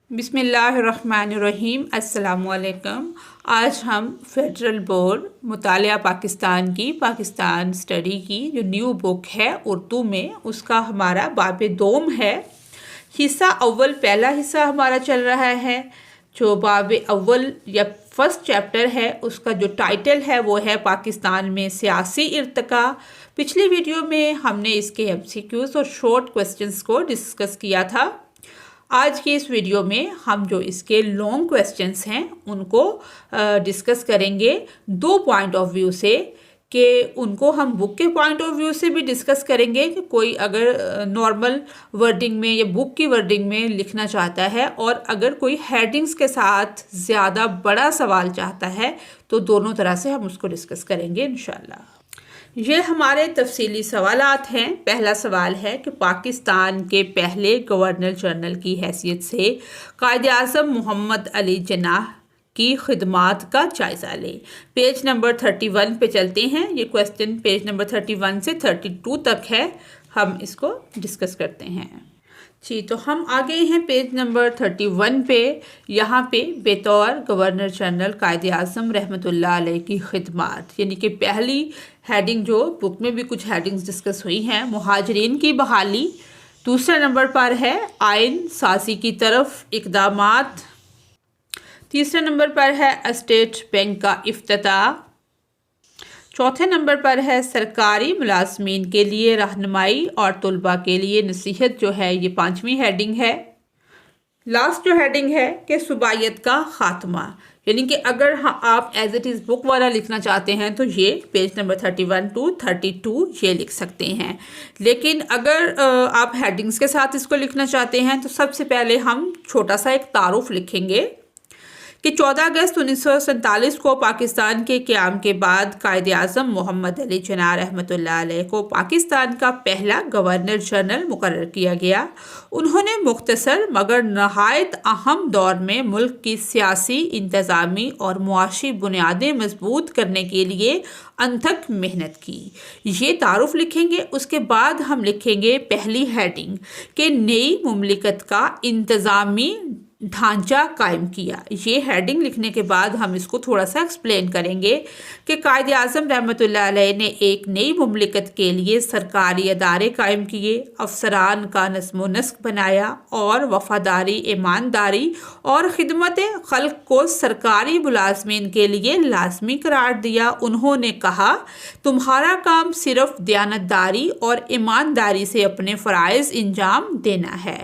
بسم اللہ الرحمن الرحیم۔ السلام علیکم۔ آج ہم فیڈرل بورڈ مطالعہ پاکستان کی پاکستان اسٹڈی کی جو نیو بک ہے اردو میں، اس کا ہمارا باب دوم ہے۔ حصہ اول پہلا حصہ ہمارا چل رہا ہے۔ جو باب اول یا فرسٹ چیپٹر ہے اس کا جو ٹائٹل ہے وہ ہے پاکستان میں سیاسی ارتقاء۔ پچھلی ویڈیو میں ہم نے اس کے MCQs اور شارٹ کویسچنس کو ڈسکس کیا تھا۔ آج کی اس ویڈیو میں ہم جو اس کے لانگ کویسچنس ہیں ان کو ڈسکس کریں گے دو پوائنٹ آف ویو سے، کہ ان کو ہم بک کے پوائنٹ آف ویو سے بھی ڈسکس کریں گے کہ کوئی اگر نارمل ورڈنگ میں یا بک کی ورڈنگ میں لکھنا چاہتا ہے، اور اگر کوئی ہیڈنگز کے ساتھ زیادہ بڑا سوال چاہتا ہے تو دونوں طرح سے ہم اس کو ڈسکس کریں گے انشاءاللہ۔ یہ ہمارے تفصیلی سوالات ہیں۔ پہلا سوال ہے کہ پاکستان کے پہلے گورنر جنرل کی حیثیت سے قائد اعظم محمد علی جناح کی خدمات کا جائزہ لیں۔ پیج نمبر 31 پہ چلتے ہیں۔ یہ کویسچن پیج نمبر 31 سے 32 تک ہے، ہم اس کو ڈسکس کرتے ہیں۔ جی، تو ہم آگے ہیں پیج نمبر 31 پہ۔ یہاں پہ بطور گورنر جنرل قائد اعظم رحمۃ اللہ علیہ کی خدمات، یعنی کہ پہلی ہیڈنگ جو بک میں بھی کچھ ہیڈنگز ڈسکس ہوئی ہیں، مہاجرین کی بحالی۔ دوسرے نمبر پر ہے آئین سازی کی طرف اقدامات۔ تیسرے نمبر پر ہے اسٹیٹ بینک کا افتتاح۔ چوتھے نمبر پر ہے سرکاری ملازمین کے لیے رہنمائی اور طلباء کے لیے نصیحت، جو ہے یہ 5ویں ہیڈنگ ہے۔ لاسٹ جو ہیڈنگ ہے کہ صوبائیت کا خاتمہ، یعنی کہ اگر آپ ایز اٹ از بک والا لکھنا چاہتے ہیں تو یہ پیج نمبر 31 to 32 یہ لکھ سکتے ہیں، لیکن اگر آپ ہیڈنگز کے ساتھ اس کو لکھنا چاہتے ہیں تو سب سے پہلے ہم چھوٹا سا ایک تعارف لکھیں گے کہ 14 اگست 1947 کو پاکستان کے قیام کے بعد قائد اعظم محمد علی جناح رحمۃ اللہ علیہ کو پاکستان کا پہلا گورنر جنرل مقرر کیا گیا۔ انہوں نے مختصر مگر نہایت اہم دور میں ملک کی سیاسی، انتظامی اور معاشی بنیادیں مضبوط کرنے کے لیے انتھک محنت کی۔ یہ تعارف لکھیں گے۔ اس کے بعد ہم لکھیں گے پہلی ہیڈنگ کہ نئی مملکت کا انتظامی ڈھانچہ قائم کیا۔ یہ ہیڈنگ لکھنے کے بعد ہم اس کو تھوڑا سا ایکسپلین کریں گے کہ قائد اعظم رحمۃ اللہ علیہ نے ایک نئی مملکت کے لیے سرکاری ادارے قائم کیے، افسران کا نظم و نسق بنایا اور وفاداری، ایمانداری اور خدمت خلق کو سرکاری ملازمین کے لیے لازمی قرار دیا۔ انہوں نے کہا، تمہارا کام صرف دیانتداری اور ایمانداری سے اپنے فرائض انجام دینا ہے۔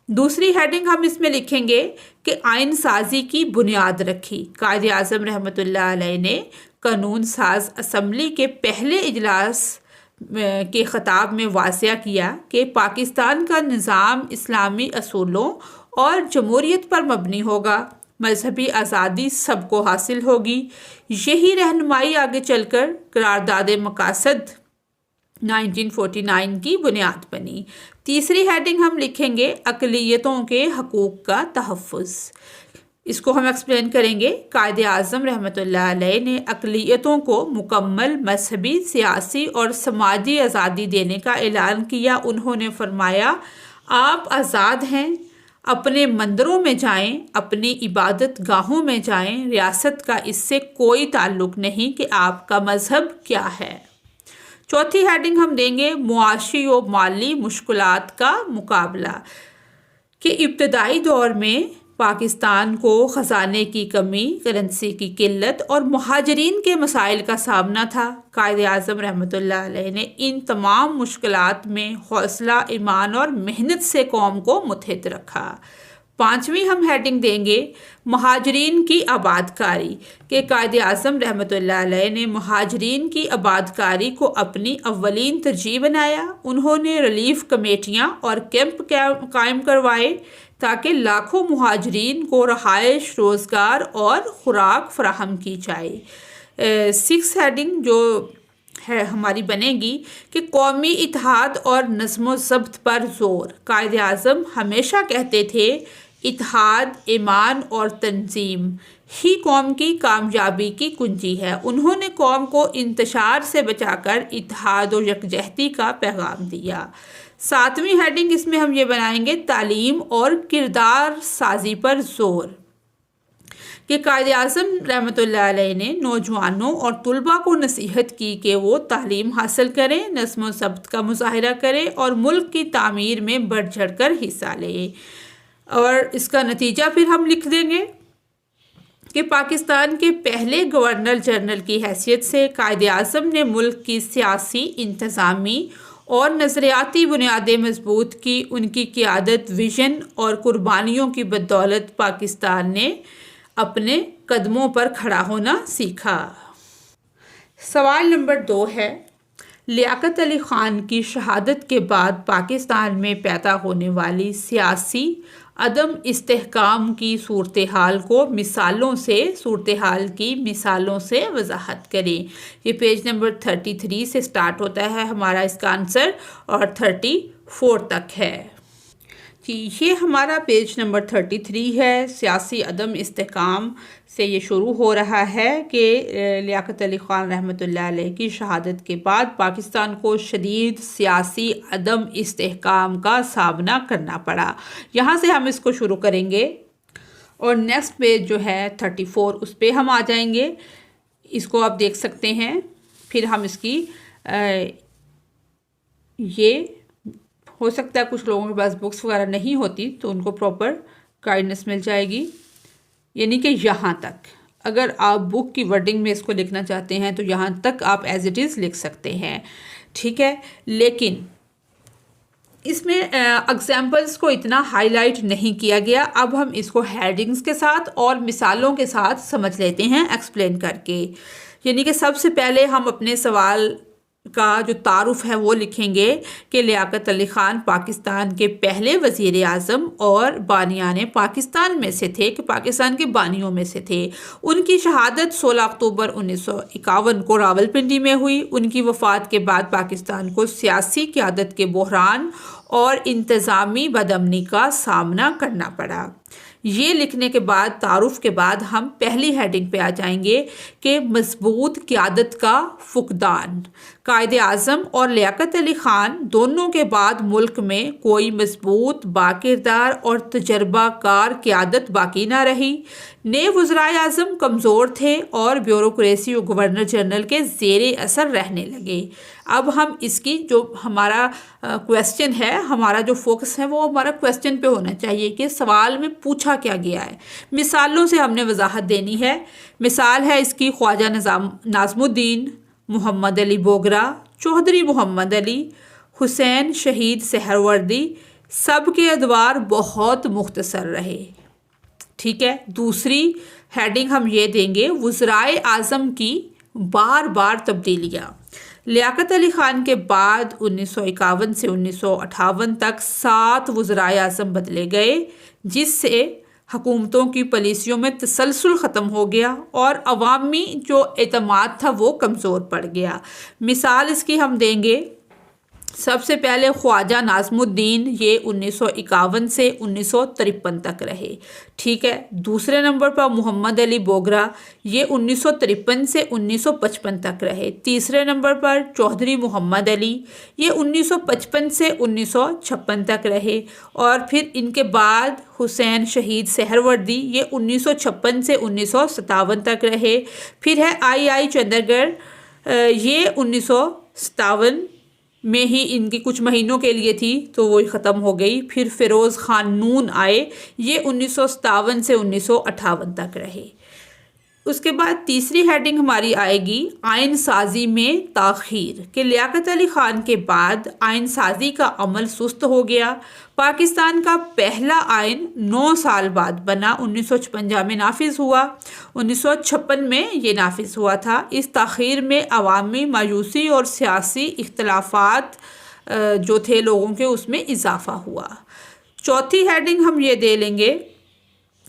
دوسری ہیڈنگ ہم اس میں لکھیں گے کہ آئین سازی کی بنیاد رکھی۔ قائد اعظم رحمۃ اللہ علیہ نے قانون ساز اسمبلی کے پہلے اجلاس کے خطاب میں واضح کیا کہ پاکستان کا نظام اسلامی اصولوں اور جمہوریت پر مبنی ہوگا، مذہبی آزادی سب کو حاصل ہوگی۔ یہی رہنمائی آگے چل کر قرارداد مقاصد 1949 کی بنیاد بنی۔ تیسری ہیڈنگ ہم لکھیں گے اقلیتوں کے حقوق کا تحفظ۔ اس کو ہم ایکسپلین کریں گے۔ قائد اعظم رحمۃ اللہ علیہ نے اقلیتوں کو مکمل مذہبی، سیاسی اور سماجی آزادی دینے کا اعلان کیا۔ انہوں نے فرمایا، آپ آزاد ہیں، اپنے مندروں میں جائیں، اپنی عبادت گاہوں میں جائیں، ریاست کا اس سے کوئی تعلق نہیں کہ آپ کا مذہب کیا ہے۔ چوتھی ہیڈنگ ہم دیں گے معاشی و مالی مشکلات کا مقابلہ، کہ ابتدائی دور میں پاکستان کو خزانے کی کمی، کرنسی کی قلت اور مہاجرین کے مسائل کا سامنا تھا۔ قائد اعظم رحمۃ اللہ علیہ نے ان تمام مشکلات میں حوصلہ، ایمان اور محنت سے قوم کو متحد رکھا۔ 5ویں ہم ہیڈنگ دیں گے مہاجرین کی آباد کاری، کہ قائد اعظم رحمۃ اللہ علیہ نے مہاجرین کی آباد کاری کو اپنی اولین ترجیح بنایا۔ انہوں نے ریلیف کمیٹیاں اور کیمپ قائم کروائے تاکہ لاکھوں مہاجرین کو رہائش، روزگار اور خوراک فراہم کی جائے۔ 6 ہیڈنگ جو ہے ہماری بنے گی کہ قومی اتحاد اور نظم و ضبط پر زور۔ قائد اعظم ہمیشہ کہتے تھے، اتحاد، ایمان اور تنظیم ہی قوم کی کامیابی کی کنجی ہے۔ انہوں نے قوم کو انتشار سے بچا کر اتحاد و یکجہتی کا پیغام دیا۔ 7ویں ہیڈنگ اس میں ہم یہ بنائیں گے تعلیم اور کردار سازی پر زور، کہ قائد اعظم رحمۃ اللہ علیہ نے نوجوانوں اور طلباء کو نصیحت کی کہ وہ تعلیم حاصل کریں، نظم و ضبط کا مظاہرہ کریں اور ملک کی تعمیر میں بڑھ چڑھ کر حصہ لیں۔ اور اس کا نتیجہ پھر ہم لکھ دیں گے کہ پاکستان کے پہلے گورنر جنرل کی حیثیت سے قائد اعظم نے ملک کی سیاسی، انتظامی اور نظریاتی بنیادیں مضبوط کی۔ ان کی قیادت، ویژن اور قربانیوں کی بدولت پاکستان نے اپنے قدموں پر کھڑا ہونا سیکھا۔ سوال نمبر 2 ہے، لیاقت علی خان کی شہادت کے بعد پاکستان میں پیدا ہونے والی سیاسی عدم استحکام کی صورتحال کی مثالوں سے وضاحت کریں۔ یہ پیج نمبر 33 سے سٹارٹ ہوتا ہے ہمارا اس کا آنسر اور 34 تک ہے۔ یہ ہمارا پیج نمبر 33 ہے۔ سیاسی عدم استحکام سے یہ شروع ہو رہا ہے کہ لیاقت علی خان رحمۃ اللہ علیہ کی شہادت کے بعد پاکستان کو شدید سیاسی عدم استحکام کا سامنا کرنا پڑا۔ یہاں سے ہم اس کو شروع کریں گے اور نیکسٹ پیج جو ہے 34 اس پہ ہم آ جائیں گے۔ اس کو آپ دیکھ سکتے ہیں۔ پھر ہم اس کی یہ ہو سکتا ہے کچھ لوگوں کے پاس بکس وغیرہ نہیں ہوتی تو ان کو پراپر گائیڈنس مل جائے گی، یعنی کہ یہاں تک اگر آپ بک کی ورڈنگ میں اس کو لکھنا چاہتے ہیں تو یہاں تک آپ ایز اٹ از لکھ سکتے ہیں، ٹھیک ہے۔ لیکن اس میں اگزامپلس کو اتنا ہائی لائٹ نہیں کیا گیا۔ اب ہم اس کو ہیڈنگز کے ساتھ اور مثالوں کے ساتھ سمجھ لیتے ہیں ایکسپلین کر کے۔ یعنی کہ سب سے پہلے ہم اپنے سوال کا جو تعارف ہے وہ لکھیں گے کہ لیاقت علی خان پاکستان کے پہلے وزیر اعظم اور بانیان پاکستان میں سے تھے، کہ پاکستان کے بانیوں میں سے تھے۔ ان کی شہادت 16 اکتوبر 1951 کو راولپنڈی میں ہوئی۔ ان کی وفات کے بعد پاکستان کو سیاسی قیادت کے بحران اور انتظامی بدامنی کا سامنا کرنا پڑا۔ یہ لکھنے کے بعد تعارف کے بعد ہم پہلی ہیڈنگ پہ آ جائیں گے کہ مضبوط قیادت کا فقدان۔ قائد اعظم اور لیاقت علی خان دونوں کے بعد ملک میں کوئی مضبوط، باکردار اور تجربہ کار قیادت باقی نہ رہی۔ نئے وزرائے اعظم کمزور تھے اور بیوروکریسی اور گورنر جنرل کے زیر اثر رہنے لگے۔ اب ہم اس کی جو ہمارا کویسچن ہے، ہمارا جو فوکس ہے وہ ہمارا کویسچن پہ ہونا چاہیے کہ سوال میں پوچھا کیا گیا ہے۔ مثالوں سے ہم نے وضاحت دینی ہے۔ مثال ہے اس کی خواجہ ناظم الدین، محمد علی بوگرا، چودھری محمد علی، حسین شہید سہروردی، سب کے ادوار بہت مختصر رہے، ٹھیک ہے۔ دوسری ہیڈنگ ہم یہ دیں گے وزرائے اعظم کی بار بار تبدیلیاں۔ لیاقت علی خان کے بعد 1951 سے 1958 تک 7 وزرائے اعظم بدلے گئے، جس سے حکومتوں کی پالیسیوں میں تسلسل ختم ہو گیا اور عوامی جو اعتماد تھا وہ کمزور پڑ گیا۔ مثال اس کی ہم دیں گے، سب سے پہلے خواجہ ناظم الدین، یہ 1951 سے 1953 تک رہے، ٹھیک ہے۔ دوسرے نمبر پر محمد علی بوگرا، یہ 1953 سے 1955 تک رہے۔ تیسرے نمبر پر چودھری محمد علی، یہ 1955 سے 1956 تک رہے۔ اور پھر ان کے بعد حسین شہید سہروردی، یہ 1956 سے 1957 تک رہے۔ پھر ہے آئی چندرگر، یہ 1957 میں ہی ان کی کچھ مہینوں کے لیے تھی تو وہ ختم ہو گئی۔ پھر فیروز خان نون آئے، یہ 1957 سے 1958 تک رہے۔ اس کے بعد تیسری ہیڈنگ ہماری آئے گی آئین سازی میں تاخیر، کہ لیاقت علی خان کے بعد آئین سازی کا عمل سست ہو گیا۔ پاکستان کا پہلا آئین 9 سال بعد بنا، 1956 میں نافذ ہوا، 1956 میں یہ نافذ ہوا تھا۔ اس تاخیر میں عوامی مایوسی اور سیاسی اختلافات جو تھے لوگوں کے، اس میں اضافہ ہوا۔ چوتھی ہیڈنگ ہم یہ دے لیں گے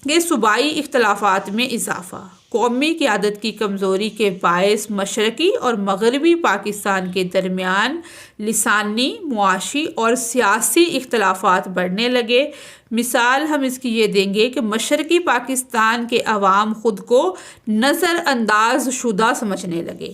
کہ صوبائی اختلافات میں اضافہ۔ قومی قیادت کی کمزوری کے باعث مشرقی اور مغربی پاکستان کے درمیان لسانی، معاشی اور سیاسی اختلافات بڑھنے لگے۔ مثال ہم اس کی یہ دیں گے کہ مشرقی پاکستان کے عوام خود کو نظر انداز شدہ سمجھنے لگے۔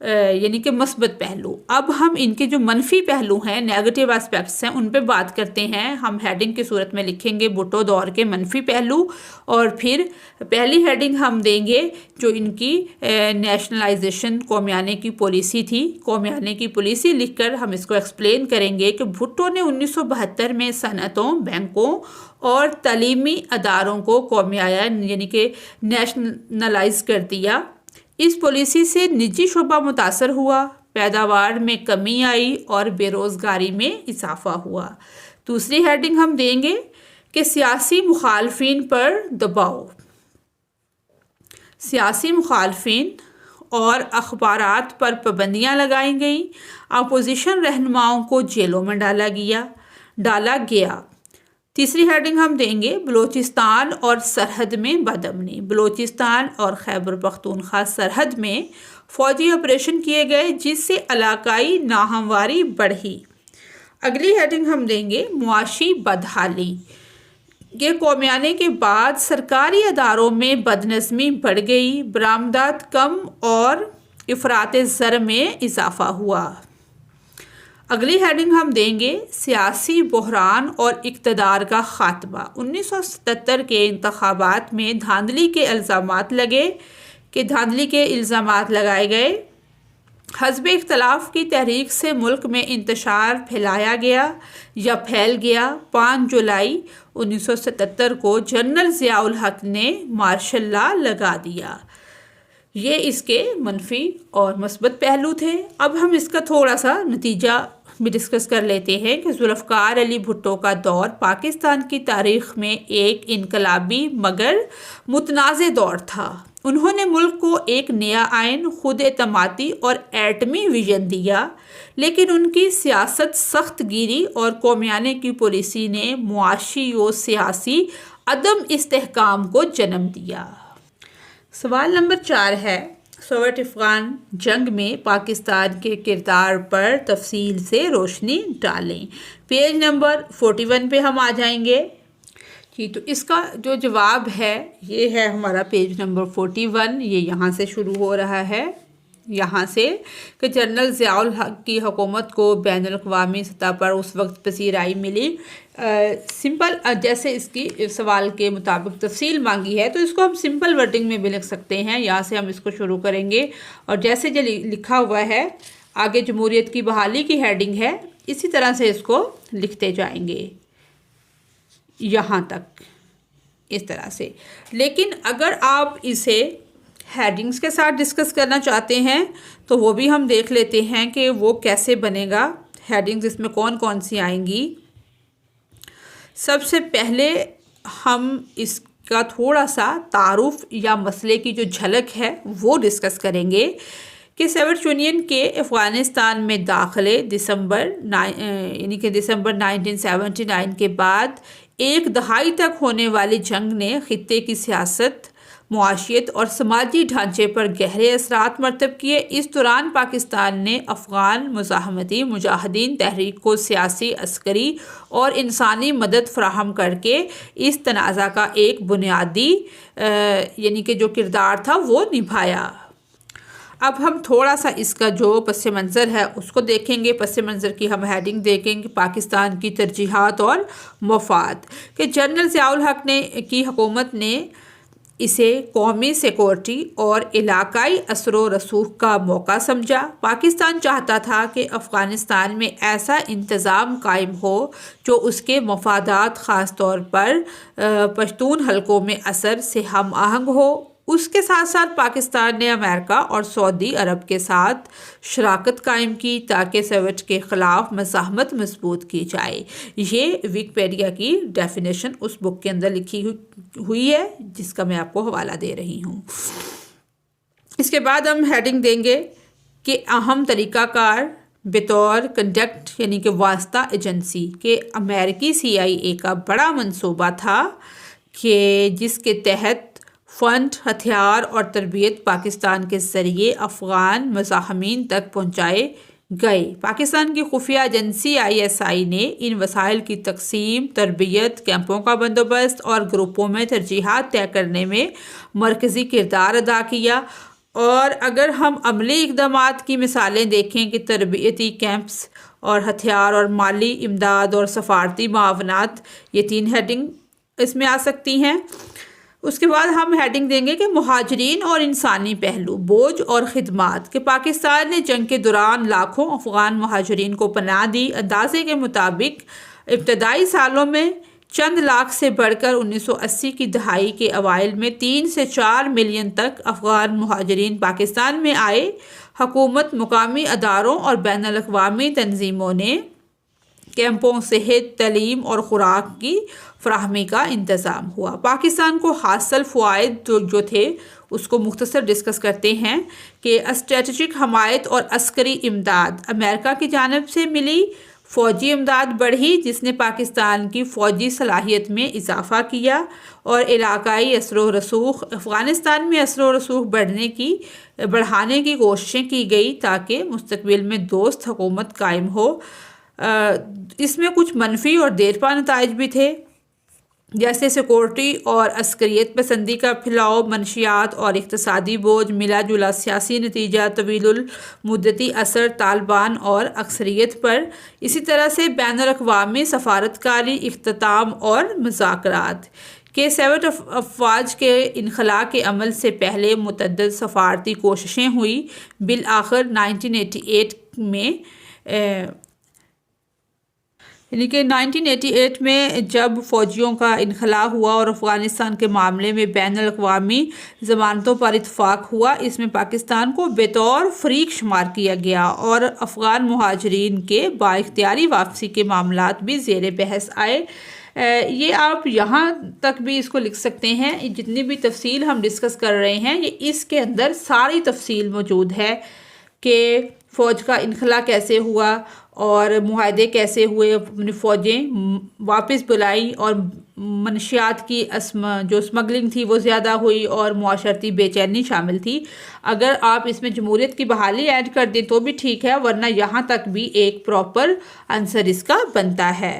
یعنی کہ مثبت پہلو۔ اب ہم ان کے جو منفی پہلو ہیں، نیگیٹو اسپیکٹس ہیں، ان پہ بات کرتے ہیں۔ ہم ہیڈنگ کی صورت میں لکھیں گے بھٹو دور کے منفی پہلو، اور پھر پہلی ہیڈنگ ہم دیں گے جو ان کی نیشنلائزیشن قومیانے کی پالیسی تھی۔ قومیانے کی پالیسی لکھ کر ہم اس کو ایکسپلین کریں گے کہ بھٹو نے 1972 میں صنعتوں، بینکوں اور تعلیمی اداروں کو قومیان یعنی کہ نیشنلائز کر دیا۔ اس پالیسی سے نجی شعبہ متاثر ہوا، پیداوار میں کمی آئی اور بے روزگاری میں اضافہ ہوا۔ دوسری ہیڈنگ ہم دیں گے کہ سیاسی مخالفین پر دباؤ۔ سیاسی مخالفین اور اخبارات پر پابندیاں لگائی گئیں، اپوزیشن رہنماؤں کو جیلوں میں ڈالا گیا۔ تیسری ہیڈنگ ہم دیں گے بلوچستان اور سرحد میں بدامنی۔ بلوچستان اور خیبر پختونخوا سرحد میں فوجی آپریشن کیے گئے جس سے علاقائی ناہمواری بڑھی۔ اگلی ہیڈنگ ہم دیں گے معاشی بدحالی۔ یہ قومیانے کے بعد سرکاری اداروں میں بدنظمی بڑھ گئی، برآمدات کم اور افراط زر میں اضافہ ہوا۔ اگلی ہیڈنگ ہم دیں گے سیاسی بحران اور اقتدار کا خاتمہ۔ 1977 کے انتخابات میں دھاندلی کے الزامات لگائے گئے۔ حزب اختلاف کی تحریک سے ملک میں انتشار پھیل گیا۔ 5 جولائی 1977 کو جنرل ضیاء الحق نے مارشل لا لگا دیا۔ یہ اس کے منفی اور مثبت پہلو تھے۔ اب ہم اس کا تھوڑا سا نتیجہ بھی ڈسکس کر لیتے ہیں کہ ذوالفقار علی بھٹو کا دور پاکستان کی تاریخ میں ایک انقلابی مگر متنازع دور تھا۔ انہوں نے ملک کو ایک نیا آئین، خود اعتمادی اور ایٹمی ویژن دیا، لیکن ان کی سیاست سخت گیری اور قومیانے کی پالیسی نے معاشی و سیاسی عدم استحکام کو جنم دیا۔ سوال نمبر 4 ہے، سوویت افغان جنگ میں پاکستان کے کردار پر تفصیل سے روشنی ڈالیں۔ پیج نمبر 41 پہ ہم آ جائیں گے۔ جی، تو اس کا جو جواب ہے یہ ہے ہمارا پیج نمبر 41۔ یہ یہاں سے شروع ہو رہا ہے، یہاں سے کہ جنرل ضیاء الحق کی حکومت کو بین الاقوامی سطح پر اس وقت پذیرائی ملی۔ سمپل جیسے اس کی سوال کے مطابق تفصیل مانگی ہے تو اس کو ہم سمپل ورڈنگ میں بھی لکھ سکتے ہیں۔ یہاں سے ہم اس کو شروع کریں گے اور جیسے جو لکھا ہوا ہے آگے جمہوریت کی بحالی کی ہیڈنگ ہے، اسی طرح سے اس کو لکھتے جائیں گے یہاں تک اس طرح سے۔ لیکن اگر آپ اسے ہیڈنگز کے ساتھ ڈسکس کرنا چاہتے ہیں تو وہ بھی ہم دیکھ لیتے ہیں کہ وہ کیسے بنے گا۔ ہیڈنگز اس میں کون کون سی آئیں گی۔ سب سے پہلے ہم اس کا تھوڑا سا تعارف یا مسئلے کی جو جھلک ہے وہ ڈسکس کریں گے کہ سوویت یونین کے افغانستان میں داخلے دسمبر 1979 کے بعد ایک دہائی تک ہونے والی جنگ نے خطے کی سیاست، معاشیت اور سماجی ڈھانچے پر گہرے اثرات مرتب کیے۔ اس دوران پاکستان نے افغان مزاحمتی مجاہدین تحریک کو سیاسی، عسکری اور انسانی مدد فراہم کر کے اس تنازع کا ایک بنیادی یعنی کہ جو کردار تھا وہ نبھایا۔ اب ہم تھوڑا سا اس کا جو پس منظر ہے اس کو دیکھیں گے۔ پس منظر کی ہم ہیڈنگ دیکھیں گے پاکستان کی ترجیحات اور مفاد، کہ جنرل ضیاء الحق کی حکومت نے اسے قومی سیکورٹی اور علاقائی اثر و رسوخ کا موقع سمجھا۔ پاکستان چاہتا تھا کہ افغانستان میں ایسا انتظام قائم ہو جو اس کے مفادات، خاص طور پر پشتون حلقوں میں اثر سے ہم آہنگ ہو۔ اس کے ساتھ ساتھ پاکستان نے امریکہ اور سعودی عرب کے ساتھ شراکت قائم کی تاکہ سوویت کے خلاف مزاحمت مضبوط کی جائے۔ یہ ویکیپیڈیا کی ڈیفینیشن اس بک کے اندر لکھی ہوئی ہے جس کا میں آپ کو حوالہ دے رہی ہوں۔ اس کے بعد ہم ہیڈنگ دیں گے کہ اہم طریقہ کار بطور کنڈکٹ یعنی کہ واسطہ ایجنسی کے امریکی CIA کا بڑا منصوبہ تھا کہ جس کے تحت فنڈ، ہتھیار اور تربیت پاکستان کے ذریعے افغان مزاحمین تک پہنچائے گئے۔ پاکستان کی خفیہ ایجنسی ISI نے ان وسائل کی تقسیم، تربیت، کیمپوں کا بندوبست اور گروپوں میں ترجیحات طے کرنے میں مرکزی کردار ادا کیا اور اگر ہم عملی اقدامات کی مثالیں دیکھیں کہ تربیتی کیمپس اور ہتھیار اور مالی امداد اور سفارتی معاونات، یہ 3 ہیڈنگ اس میں آ سکتی ہیں۔ اس کے بعد ہم ہیڈنگ دیں گے کہ مہاجرین اور انسانی پہلو، بوجھ اور خدمات، کہ پاکستان نے جنگ کے دوران لاکھوں افغان مہاجرین کو پناہ دی۔ اندازے کے مطابق ابتدائی سالوں میں چند لاکھ سے بڑھ کر 1980 کی دہائی کے اوائل میں 3 سے 4 ملین تک افغان مہاجرین پاکستان میں آئے۔ حکومت، مقامی اداروں اور بین الاقوامی تنظیموں نے کیمپوں، صحت، تعلیم اور خوراک کی فراہمی کا انتظام ہوا۔ پاکستان کو حاصل فوائد جو تھے اس کو مختصر ڈسکس کرتے ہیں کہ اسٹریٹجک حمایت اور عسکری امداد امریکہ کی جانب سے ملی۔ فوجی امداد بڑھی جس نے پاکستان کی فوجی صلاحیت میں اضافہ کیا، اور علاقائی اثر و رسوخ، افغانستان میں اثر و رسوخ بڑھانے کی کوششیں کی گئی تاکہ مستقبل میں دوست حکومت قائم ہو۔ اس میں کچھ منفی اور دیرپا نتائج بھی تھے، جیسے سیکورٹی اور عسکریت پسندی کا پھیلاؤ، منشیات اور اقتصادی بوجھ، ملا جلا سیاسی نتیجہ، طویل المدتی اثر طالبان اور اکثریت پر، اسی طرح سے بین الاقوامی سفارتکاری، اختتام اور مذاکرات کہ سیوٹ افواج کے انخلاء کے عمل سے پہلے متعدد سفارتی کوششیں ہوئی۔ بالآخر 1988 میں یعنی کہ 1988 میں جب فوجیوں کا انخلاء ہوا اور افغانستان کے معاملے میں بین الاقوامی ضمانتوں پر اتفاق ہوا، اس میں پاکستان کو بطور فریق شمار کیا گیا اور افغان مہاجرین کے بااختیاری واپسی کے معاملات بھی زیر بحث آئے۔ یہ آپ یہاں تک بھی اس کو لکھ سکتے ہیں، جتنی بھی تفصیل ہم ڈسکس کر رہے ہیں یہ اس کے اندر ساری تفصیل موجود ہے کہ فوج کا انخلاء کیسے ہوا اور معاہدے کیسے ہوئے، اپنی فوجیں واپس بلائی اور منشیات کی جو اسمگلنگ تھی وہ زیادہ ہوئی اور معاشرتی بے چینی شامل تھی۔ اگر آپ اس میں جمہوریت کی بحالی ایڈ کر دیں تو بھی ٹھیک ہے، ورنہ یہاں تک بھی ایک پراپر آنسر اس کا بنتا ہے۔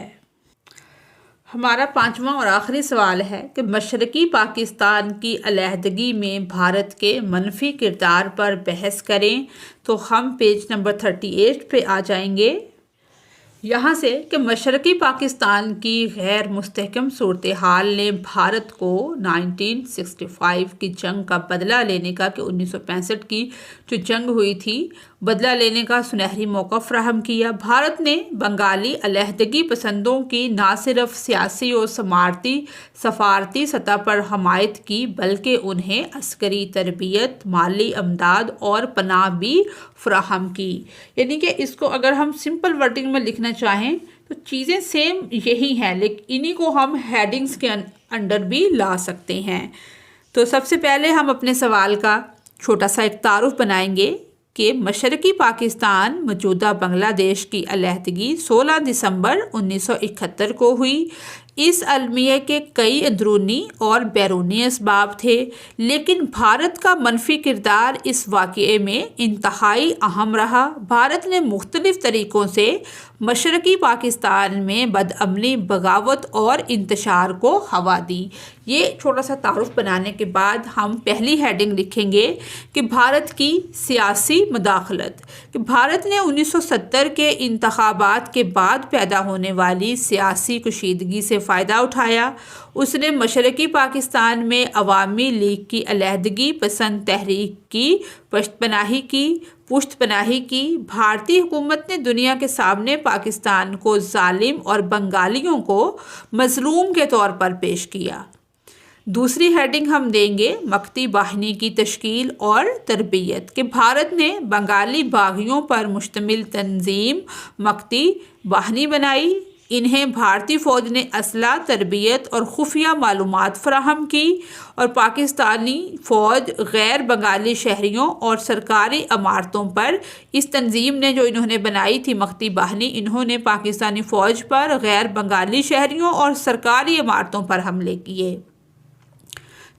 ہمارا 5واں اور آخری سوال ہے کہ مشرقی پاکستان کی علیحدگی میں بھارت کے منفی کردار پر بحث کریں، تو ہم پیج نمبر 38 پہ آ جائیں گے۔ یہاں سے کہ مشرقی پاکستان کی غیر مستحکم صورتحال نے بھارت کو 1965 کی جنگ کا بدلہ لینے کا، کہ 1965 کی جو جنگ ہوئی تھی، بدلہ لینے کا سنہری موقع فراہم کیا۔ بھارت نے بنگالی علیحدگی پسندوں کی نہ صرف سیاسی اور سفارتی سطح پر حمایت کی بلکہ انہیں عسکری تربیت، مالی امداد اور پناہ بھی فراہم کی۔ یعنی کہ اس کو اگر ہم سمپل ورڈنگ میں لکھنا چاہیں تو چیزیں سیم یہی ہیں، لیکن انہی کو ہم ہیڈنگز کے انڈر بھی لا سکتے ہیں۔ تو سب سے پہلے ہم اپنے سوال کا چھوٹا سا ایک تعارف بنائیں گے کہ مشرقی پاکستان موجودہ بنگلہ دیش کی علیحدگی 16 دسمبر 1971 کو ہوئی۔ اس المیہ کے کئی اندرونی اور بیرونی اسباب تھے، لیکن بھارت کا منفی کردار اس واقعے میں انتہائی اہم رہا۔ بھارت نے مختلف طریقوں سے مشرقی پاکستان میں بدامنی، بغاوت اور انتشار کو ہوا دی۔ یہ چھوٹا سا تعارف بنانے کے بعد ہم پہلی ہیڈنگ لکھیں گے کہ بھارت کی سیاسی مداخلت، کہ بھارت نے 1970 کے انتخابات کے بعد پیدا ہونے والی سیاسی کشیدگی سے فائدہ اٹھایا۔ اس نے مشرقی پاکستان میں عوامی لیگ کی علیحدگی پسند تحریک کی پشت پناہی کی۔ بھارتی حکومت نے دنیا کے سامنے پاکستان کو ظالم اور بنگالیوں کو مظلوم کے طور پر پیش کیا۔ دوسری ہیڈنگ ہم دیں گے مکتی باہنی کی تشکیل اور تربیت، کہ بھارت نے بنگالی باغیوں پر مشتمل تنظیم مکتی باہنی بنائی۔ انہیں بھارتی فوج نے اسلحہ، تربیت اور خفیہ معلومات فراہم کی، اور پاکستانی فوج غیر بنگالی شہریوں اور سرکاری عمارتوں پر، اس تنظیم نے جو انہوں نے بنائی تھی مکتی باہنی، انہوں نے پاکستانی فوج پر، غیر بنگالی شہریوں اور سرکاری عمارتوں پر حملے کیے۔